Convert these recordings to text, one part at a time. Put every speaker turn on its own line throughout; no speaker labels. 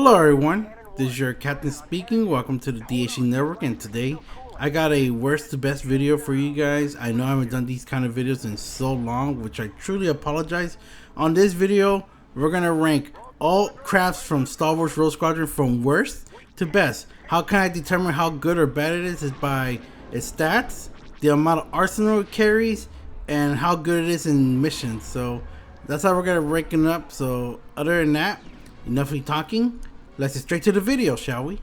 Hello everyone, this is your captain speaking. Welcome to the DHC network, and today I got a worst to best video for you guys. I know I haven't done these kind of videos in so long, which I truly apologize. On this video, we're gonna rank all crafts from Star Wars Rogue Squadron from worst to best. How can I determine how good or bad it is by its stats, the amount of arsenal it carries, and how good it is in missions. So that's how we're gonna rank it up. So other than that, enough of talking, let's get straight to the video, shall we?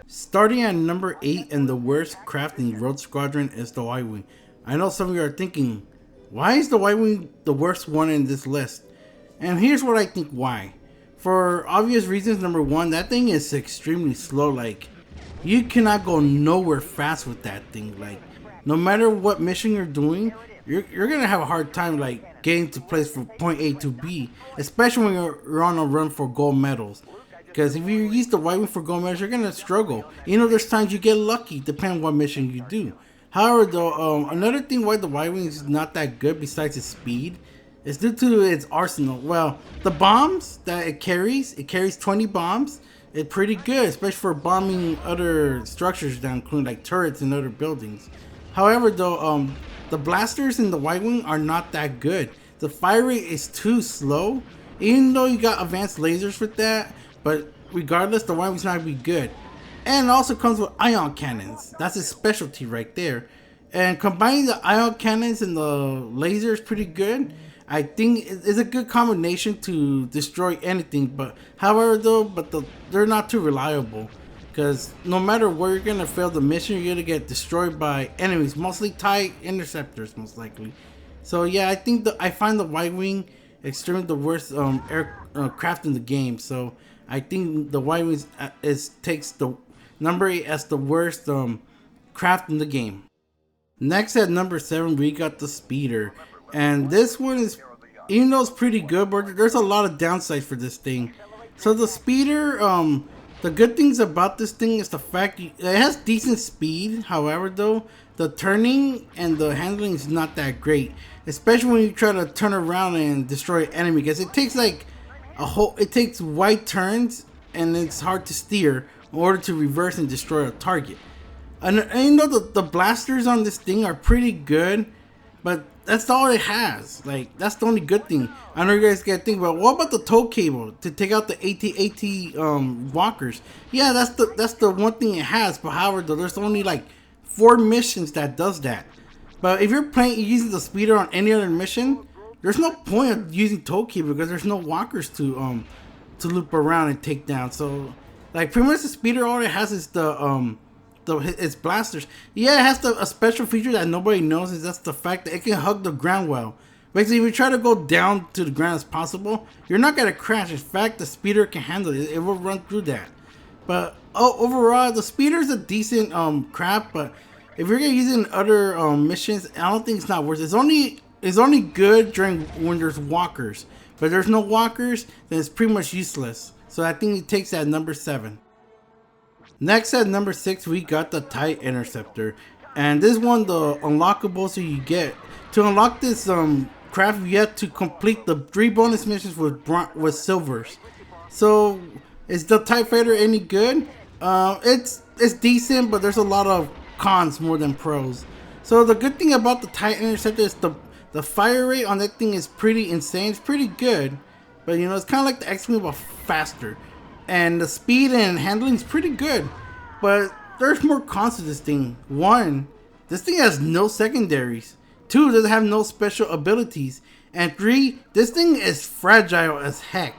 Starting at number 8 and the worst craft in Rogue Squadron is the Y-Wing. I know some of you are thinking, why is the Y-Wing the worst one in this list? And here's what I think why. For obvious reasons, number 1, that thing is extremely slow. Like, you cannot go nowhere fast with that thing. Like, no matter what mission you're doing, you're gonna have a hard time like getting to place from point A to B, especially when you're on a run for gold medals. Because if you use the Y-Wing for gold medals, you're gonna struggle. You know, there's times you get lucky depending on what mission you do. However, though, another thing why the Y-Wing is not that good besides its speed is due to its arsenal. Well, the bombs that it carries 20 bombs. It's pretty good, especially for bombing other structures down, including like turrets and other buildings. However, though, the blasters in the Y-Wing are not that good. The fire rate is too slow, even though you got advanced lasers with that. But regardless, the Y-Wing's not gonna be good. And it also comes with ion cannons. That's its specialty right there. And combining the ion cannons and the laser is pretty good. I think it's a good combination to destroy anything. But however, though, they're not too reliable. Because no matter where you're going to fail the mission, you're going to get destroyed by enemies. Mostly TIE interceptors, most likely. So yeah, I think I find the Y-Wing extremely the worst aircraft in the game. So I think the Y-Wing takes the number 8 as the worst craft in the game. Next at number 7, we got the Speeder. And this one is, even though it's pretty good, but there's a lot of downsides for this thing. So the Speeder, the good things about this thing is the fact it has decent speed. However, though, the turning and the handling is not that great, especially when you try to turn around and destroy an enemy, because it takes like it takes wide turns and it's hard to steer in order to reverse and destroy a target. And you know, the blasters on this thing are pretty good, but that's all it has. Like, that's the only good thing. I know you guys gotta think about, what about the tow cable to take out the AT walkers? Yeah, that's the one thing it has. But however, though, there's only like 4 missions that does that. But if you're using the Speeder on any other mission, there's no point of using tow cable because there's no walkers to loop around and take down. So like, pretty much the Speeder, all it has is its blasters. Yeah, it has a special feature that nobody knows, is that's the fact that it can hug the ground well. Basically, if you try to go down to the ground as possible, you're not gonna crash. In fact, the Speeder can handle it. It will run through that. But overall, the Speeder is a decent craft. But if you're gonna use it in other missions, I don't think it's not worth it. It's only good when there's walkers. But if there's no walkers, then it's pretty much useless. So I think it takes that number 7. Next at number 6, we got the TIE Interceptor. And this one, the unlockable, so you get to unlock this craft, you have to complete the 3 bonus missions with silvers. So is the TIE Fighter any good? It's decent, but there's a lot of cons more than pros. So the good thing about the TIE Interceptor is the fire rate on that thing is pretty insane. It's pretty good, but you know, it's kind of like the X-Wing but faster. And the speed and handling is pretty good, but there's more cons to this thing. 1, this thing has no secondaries. 2, doesn't have no special abilities. And 3, this thing is fragile as heck.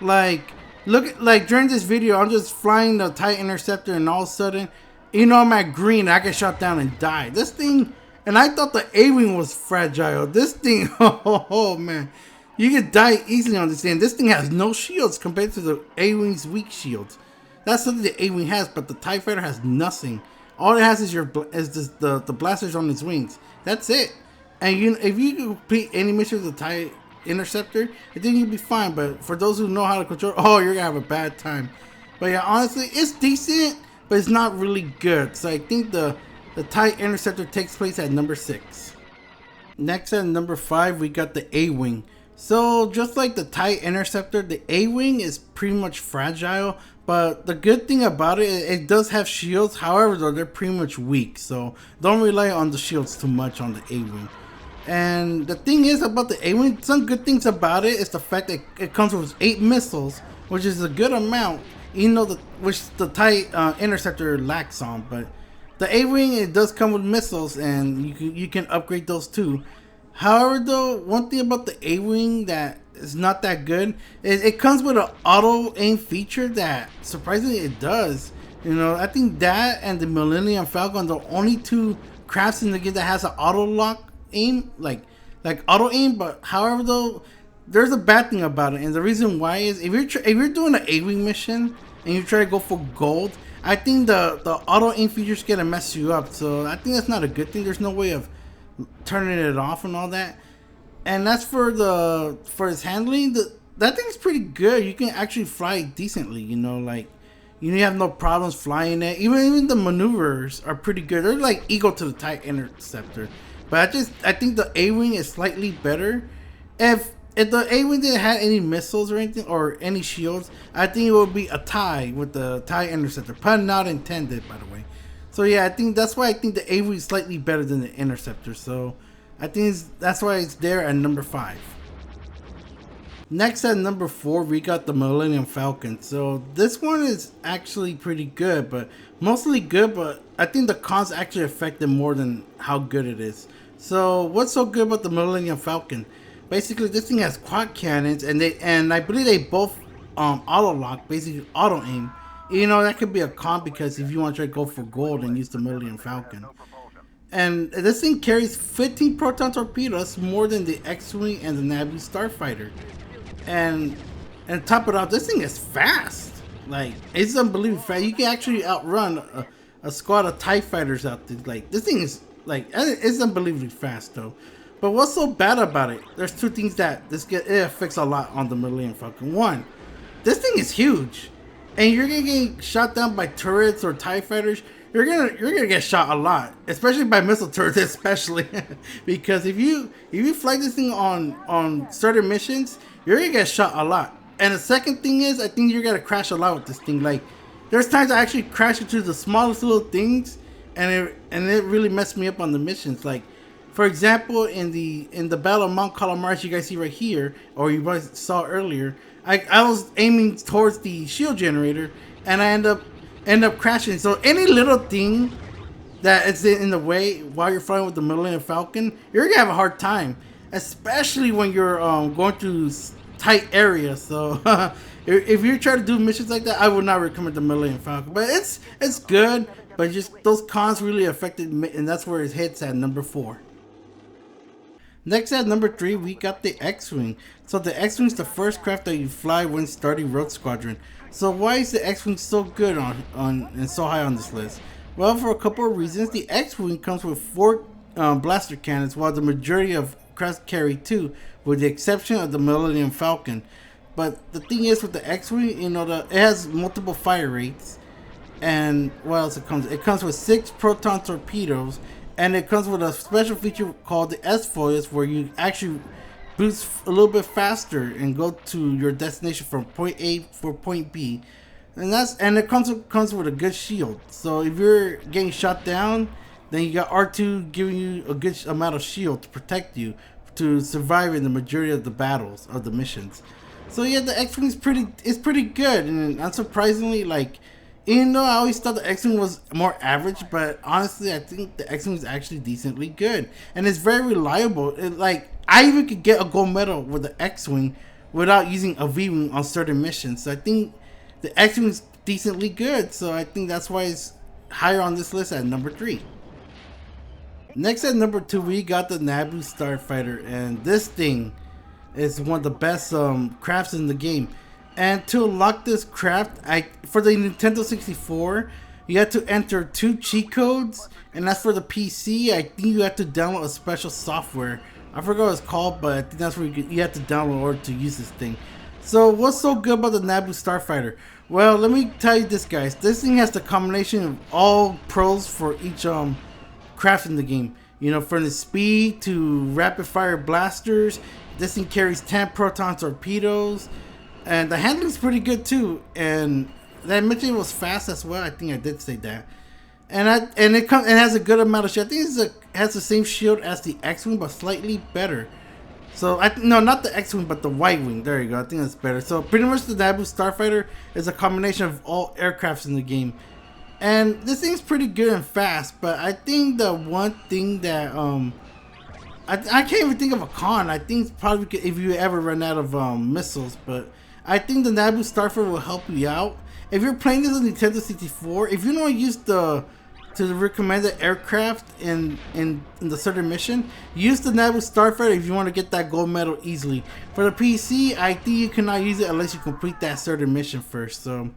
Like, like during this video, I'm just flying the TIE Interceptor, and all of a sudden, you know, I'm at green, I get shot down and die. This thing, and I thought the A-Wing was fragile. This thing, oh man. You can die easily on this thing. This thing has no shields compared to the A-Wing's weak shields. That's something the A-Wing has, but the TIE Fighter has nothing. All it has is the blasters on its wings. That's it. And if you complete any mission with the TIE Interceptor, I think you'll be fine. But for those who know how to control, you're gonna have a bad time. But yeah, honestly, it's decent, but it's not really good. So I think the TIE Interceptor takes place at number 6. Next at number 5, we got the A-Wing. So just like the TIE Interceptor, the A-Wing is pretty much fragile, but the good thing about it, it does have shields. However, though, they're pretty much weak, so don't rely on the shields too much on the A-Wing. And the thing is about the A-Wing, some good things about it is the fact that it comes with 8 missiles, which is a good amount, even though which the TIE Interceptor lacks on. But the A-Wing, it does come with missiles, and you can upgrade those too. However, though, one thing about the A-Wing that is not that good is it comes with an auto aim feature that surprisingly it does. You know, I think that and the Millennium Falcon are the only two crafts in the game that has an auto lock aim, like auto aim. But however, though, there's a bad thing about it, and the reason why is if you're doing an A-Wing mission and you try to go for gold, I think the auto aim feature's gonna mess you up. So I think that's not a good thing. There's no way of turning it off and all that. And that's for its handling. That thing's pretty good. You can actually fly decently. You know, like you have no problems flying it. Even the maneuvers are pretty good. They're like equal to the TIE Interceptor. But I think the A-Wing is slightly better. If the A-Wing didn't have any missiles or anything or any shields, I think it would be a tie with the TIE Interceptor. Pun not intended, by the way. So yeah, I think that's why I think the A-Wing is slightly better than the Interceptor. So I think that's why it's there at number 5. Next at number 4, we got the Millennium Falcon. So this one is actually pretty good, but mostly good. But I think the cons actually affect it more than how good it is. So what's so good about the Millennium Falcon? Basically, this thing has quad cannons, and I believe they both auto lock, basically auto aim. You know, that could be a con because if you want to try to go for gold and use the Millennium Falcon. And this thing carries 15 proton torpedoes, more than the X-Wing and the Naboo Starfighter. And top it off, this thing is fast. Like, it's unbelievably fast. You can actually outrun a squad of TIE fighters out there. Like, this thing is, like, it's unbelievably fast, though. But what's so bad about it? There's two things that it affects a lot on the Millennium Falcon. One, this thing is huge. And you're gonna get shot down by turrets or TIE fighters. You're gonna get shot a lot, especially by missile turrets, especially because if you fly this thing on certain missions, you're gonna get shot a lot. And the second thing is, I think you're gonna crash a lot with this thing. Like, there's times I actually crash into the smallest little things, and it really messed me up on the missions. Like, for example, in the Battle of Mount Calamari, you guys see right here, or you guys saw earlier, I was aiming towards the shield generator, and I end up crashing. So any little thing that is in the way while you're flying with the Millennium Falcon, you're gonna have a hard time, especially when you're going through tight areas. So if you try to do missions like that, I would not recommend the Millennium Falcon. But it's good, but just those cons really affected me, and that's where it hits at number 4. Next at number 3, we got the X-Wing. So the X-Wing is the first craft that you fly when starting Rogue Squadron. So why is the X-Wing so good on and so high on this list? Well, for a couple of reasons. The X-Wing comes with 4 blaster cannons, while the majority of crafts carry 2, with the exception of the Millennium Falcon. But the thing is with the X-Wing, you know, it has multiple fire rates. And what else it comes? It comes with 6 proton torpedoes. And it comes with a special feature called the S-Foils, where you actually boost a little bit faster and go to your destination from point A for point B. And it comes with a good shield. So if you're getting shot down, then you got R2 giving you a good amount of shield to protect you to survive in the majority of the battles of the missions. So yeah, the X-Wing is pretty good, and unsurprisingly, like, even though I always thought the X-Wing was more average, but honestly, I think the X-Wing is actually decently good. And it's very reliable. Like, I even could get a gold medal with the X-Wing without using a V-Wing on certain missions. So I think the X-Wing is decently good. So I think that's why it's higher on this list at number 3. Next at number 2, we got the Naboo Starfighter. And this thing is one of the best crafts in the game. And to unlock this craft, for the Nintendo 64, you have to enter 2 cheat codes. And as for the PC, I think you have to download a special software. I forgot what it's called, but I think that's where you have to download in order to use this thing. So what's so good about the Naboo Starfighter? Well, let me tell you this, guys. This thing has the combination of all pros for each craft in the game. You know, from the speed to rapid fire blasters this thing carries 10 proton torpedoes, and the handling's pretty good too. And that mentioned it was fast as well. I think I did say that. And it has a good amount of shield. I think it has the same shield as the X-wing, but slightly better. So no, not the X-wing, but the Y-wing. There you go. I think that's better. So pretty much the Naboo Starfighter is a combination of all aircrafts in the game, and this thing's pretty good and fast. But I think the one thing that I can't even think of a con. I think it's probably if you ever run out of missiles, but I think the Naboo Starfighter will help you out if you're playing this on Nintendo 64. If you don't use the recommended aircraft in the certain mission, use the Naboo Starfighter if you want to get that gold medal easily. For the PC, I think you cannot use it unless you complete that certain mission first. So,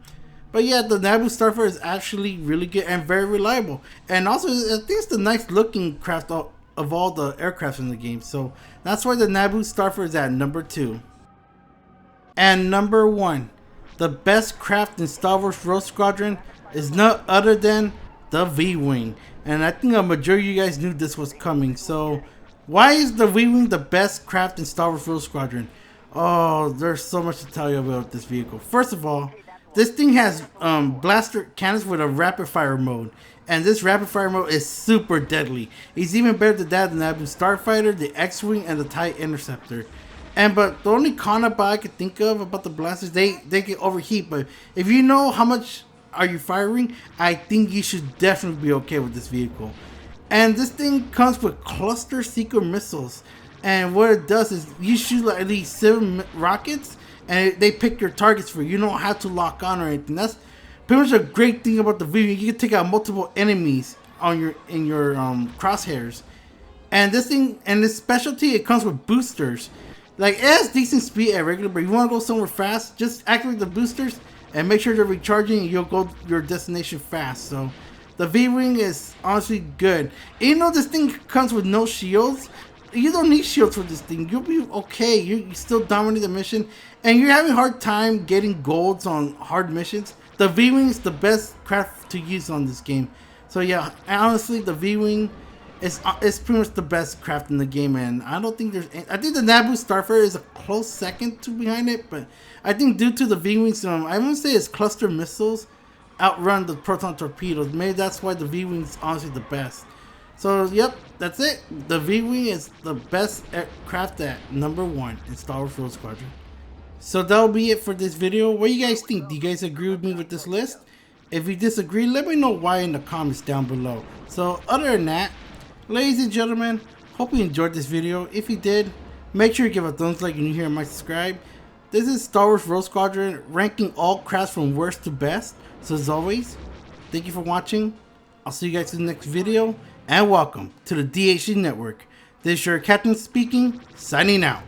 but yeah, the Naboo Starfighter is actually really good and very reliable. And also, I think it's the nice looking craft of all the aircrafts in the game. So that's why the Naboo Starfighter is at number 2. And number 1, the best craft in Star Wars Rogue Squadron is none other than the V-Wing. And I think a majority of you guys knew this was coming. So why is the V-Wing the best craft in Star Wars Rogue Squadron? Oh, there's so much to tell you about this vehicle. First of all, this thing has blaster cannons with a rapid fire mode. And this rapid fire mode is super deadly. It's even better than that than the Naboo Starfighter, the X-Wing, and the TIE Interceptor. But the only con about I could think of about the blasters, they can overheat. But if you know how much are you firing, I think you should definitely be okay with this vehicle. And this thing comes with cluster seeker missiles, and what it does is you shoot like at least 7 rockets and they pick your targets for you. You don't have to lock on or anything. That's pretty much a great thing about the V-Wing. You can take out multiple enemies on your crosshairs. And this thing, and this specialty, it comes with boosters. Like, it has decent speed at regular, but if you want to go somewhere fast, just activate the boosters and make sure they're recharging, and you'll go your destination fast. So the V-Wing is honestly good. Even though this thing comes with no shields, you don't need shields for this thing. You'll be okay. You still dominate the mission, and you're having a hard time getting golds on hard missions. The V-Wing is the best craft to use on this game. So yeah, honestly, the V-Wing is pretty much the best craft in the game, and I don't think there's I think the Naboo Starfighter is a close second to behind it, but I think due to the V-Wings, I wouldn't say it's cluster missiles outrun the proton torpedoes. Maybe that's why the V-Wing is honestly the best. So yep, that's it. The V-Wing is the best craft at number 1 in Star Wars Rogue Squadron. So that'll be it for this video. What do you guys think? Do you guys agree with me with this list? If you disagree, let me know why in the comments down below. So other than that, ladies and gentlemen, hope you enjoyed this video. If you did, make sure you give a thumbs like and you hear my subscribe. This is Star Wars Rogue Squadron, ranking all crafts from worst to best. So as always, thank you for watching. I'll see you guys in the next video, and welcome to the DHC Network. This is your captain speaking, signing out.